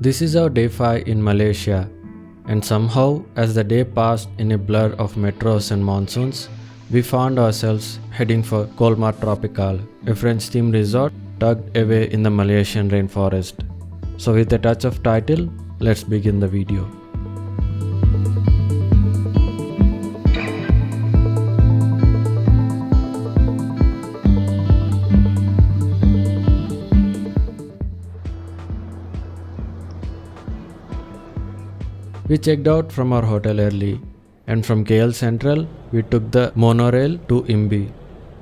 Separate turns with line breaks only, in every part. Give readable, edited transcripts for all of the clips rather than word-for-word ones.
This is our day 5 in Malaysia, and somehow, as the day passed in a blur of metros and monsoons, we found ourselves heading for Colmar Tropicale, a French themed resort tucked away in the Malaysian rainforest. So, with a touch of title, let's begin the video. We checked out from our hotel early, and from KL Central, we took the Monorail to Imbi,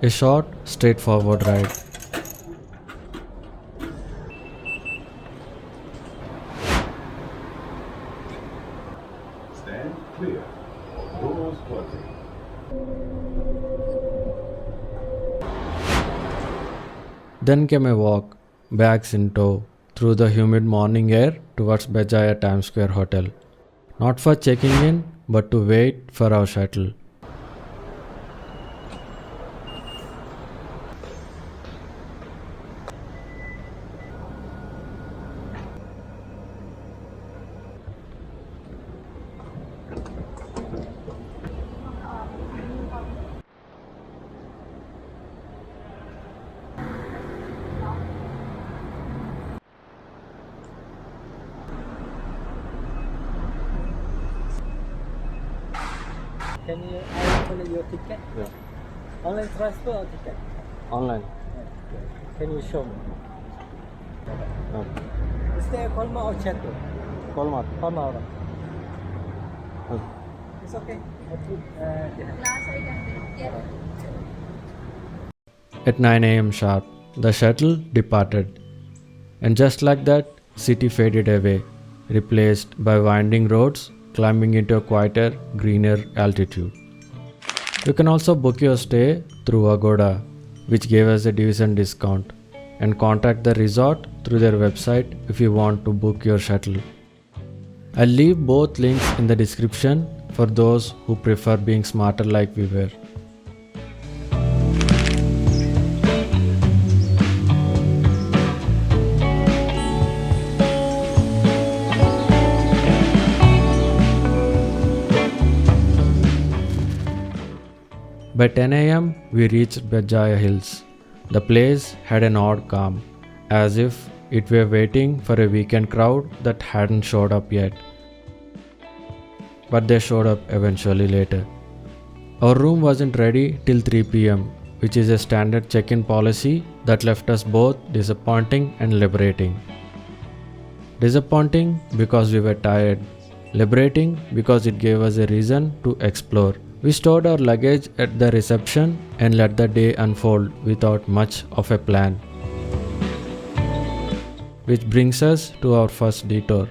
a short, straightforward ride.
Stand clear. Doors closing.
Then came a walk, bags in tow, through the humid morning air towards Berjaya Times Square Hotel. Not for checking in, but to wait for our shuttle.
Can you calculate your ticket?
Yeah.
Online transfer or ticket?
Online.
Can you show me? Is there Colmar or Chateau?
Colmar.
Colmar. It's okay. I put
At 9 am sharp, the shuttle departed. And just like that, city faded away, replaced by winding roads climbing into a quieter, greener altitude. You can also book your stay through Agoda, which gave us a decent discount, and contact the resort through their website if you want to book your shuttle. I'll leave both links in the description for those who prefer being smarter like we were. By 10 am, we reached Berjaya Hills. The place had an odd calm, as if it were waiting for a weekend crowd that hadn't showed up yet. But they showed up eventually later. Our room wasn't ready till 3 pm, which is a standard check-in policy that left us both disappointing and liberating. Disappointing because we were tired, liberating because it gave us a reason to explore. We stored our luggage at the reception and let the day unfold without much of a plan. Which brings us to our first detour.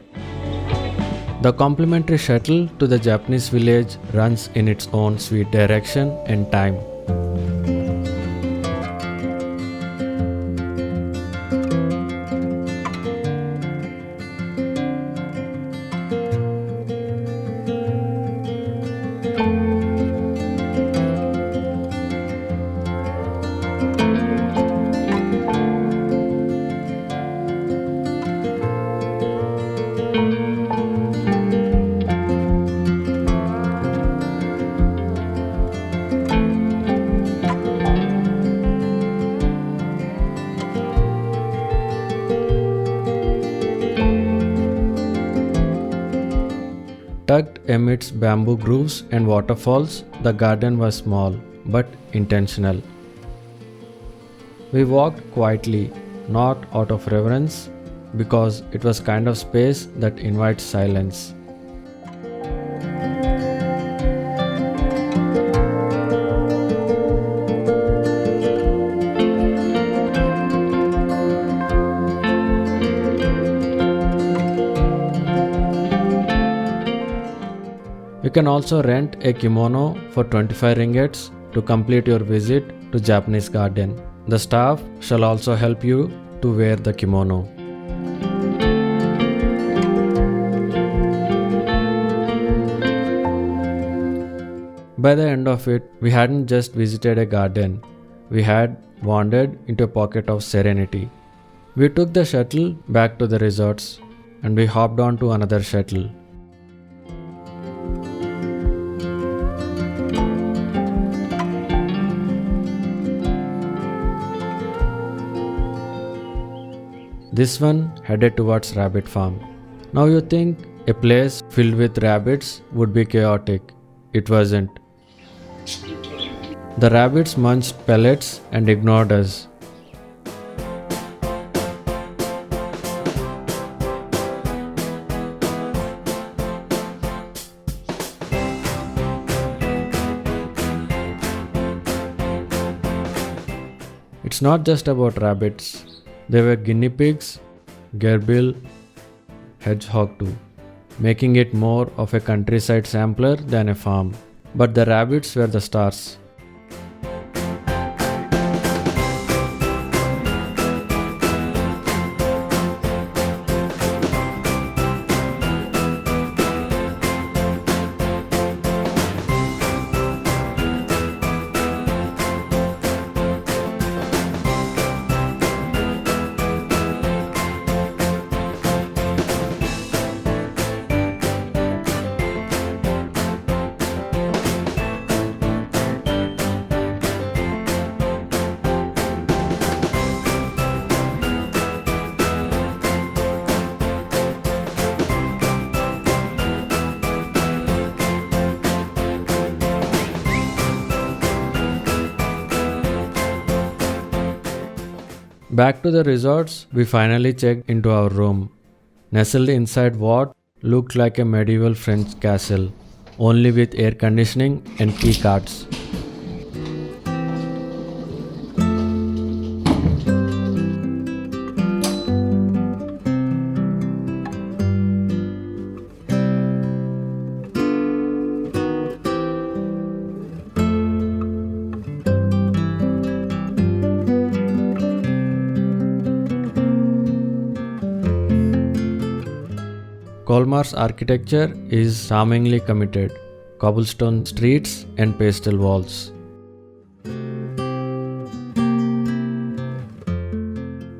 The complimentary shuttle to the Japanese village runs in its own sweet direction and time. Tucked amidst bamboo groves and waterfalls, the garden was small but intentional. We walked quietly, not out of reverence, because it was kind of space that invites silence. You can also rent a kimono for 25 ringgits to complete your visit to Japanese garden. The staff shall also help you to wear the kimono. By the end of it, we hadn't just visited a garden, we had wandered into a pocket of serenity. We took the shuttle back to the resorts, and we hopped on to another shuttle. This one headed towards Rabbit Farm. Now you think a place filled with rabbits would be chaotic. It wasn't. The rabbits munched pellets and ignored us. It's not just about rabbits. There were guinea pigs, gerbil, hedgehog too, making it more of a countryside sampler than a farm. But the rabbits were the stars. Back to the resorts, we finally checked into our room. Nestled inside what looked like a medieval French castle, only with air conditioning and key cards. Colmar's architecture is charmingly committed, cobblestone streets and pastel walls.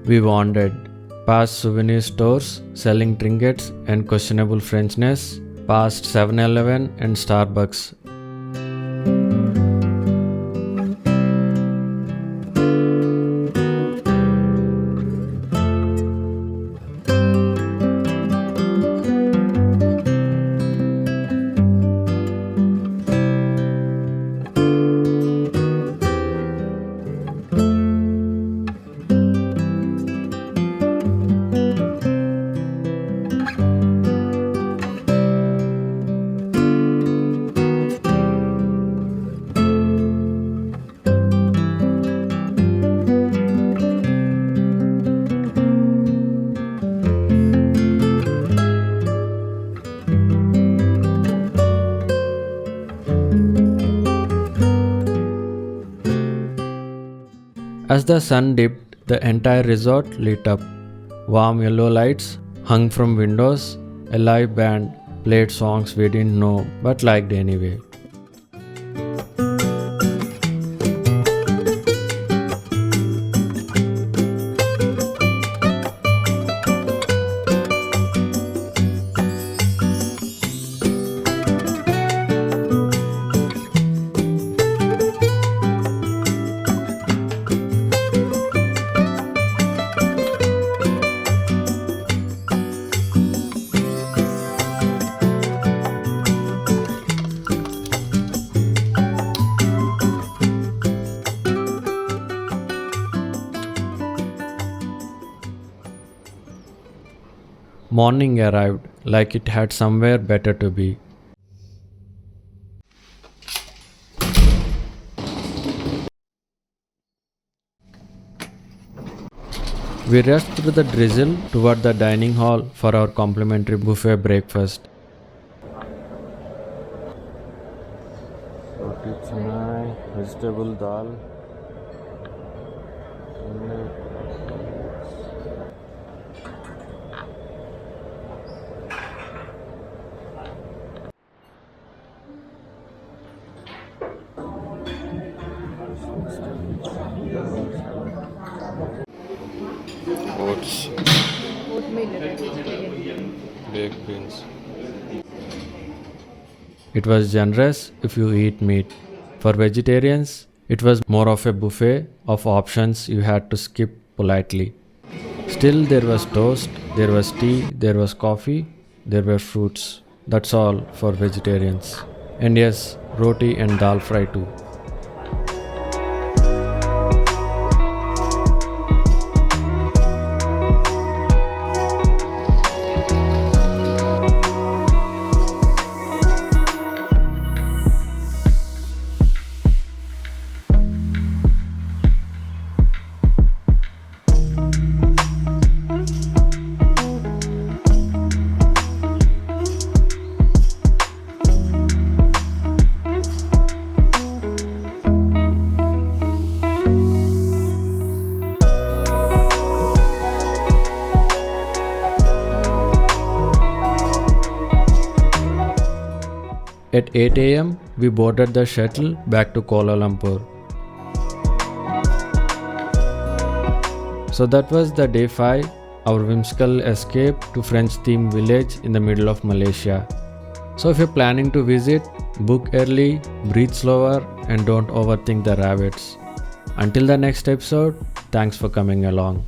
We wandered past souvenir stores selling trinkets and questionable Frenchness, past 7-Eleven and Starbucks. As the sun dipped, the entire resort lit up. Warm yellow lights hung from windows. A live band played songs we didn't know but liked anyway. Morning arrived like it had somewhere better to be. We rushed through the drizzle toward the dining hall for our complimentary buffet breakfast. Roti canai, vegetable dal. Oats.
Oatmeal vegetarian.
baked beans. It was generous if you eat meat. For vegetarians, it was more of a buffet of options you had to skip politely. Still, there was toast, there was tea, there was coffee, there were fruits. That's all for vegetarians. And yes, roti and dal fry too. At 8 am, we boarded the shuttle back to Kuala Lumpur. So that was the day 5, our whimsical escape to French-themed village in the middle of Malaysia. So if you're planning to visit, book early, breathe slower, and don't overthink the rabbits. Until the next episode, thanks for coming along.